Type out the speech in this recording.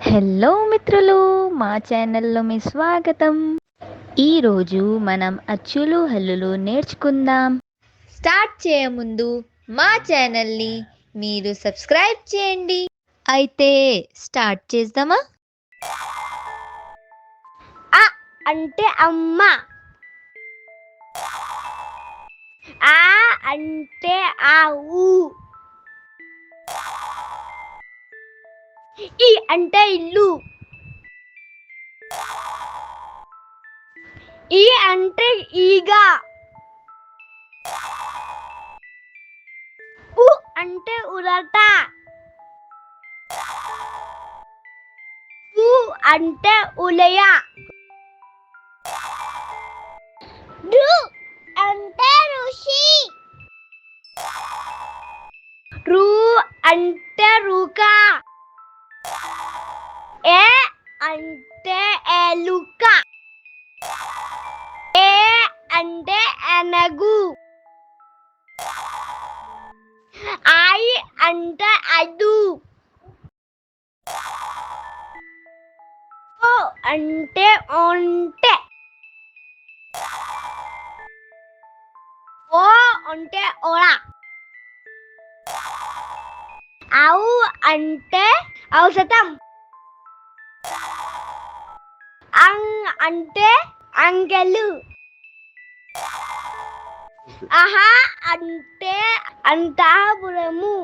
Hello మిత్రులు, మా ఛానల్లో మీ స్వాగతం. ఈరోజు మనం అచ్చులు హల్లులు నేర్చుకుందాం. స్టార్ట్ చేయముందు మా ఛానల్ని మీరు సబ్స్క్రైబ్ చేయండి. అయితే స్టార్ట్ చేద్దామా? అ అంటే అమ్మ. ఆ అంటే ఆవు. ఈ అంటే ఇల్లు. ఈ అంటే ఈగ. ఉ అంటే ఉరట. ఊ అంటే ఉలయ. రు అంటే ఋషి. రు అంటే రుక. ఏ అంటే ఎలుక. ఏ అంటే ఏనుగు. ఐ అంటే ఐదు. ఓ అంటే ఒంటె. ఓ అంటే ఓడ. ఔ అంటే ఔషధం. అం అంటే అంకెలు. అహ అంటే అంతఃపురము.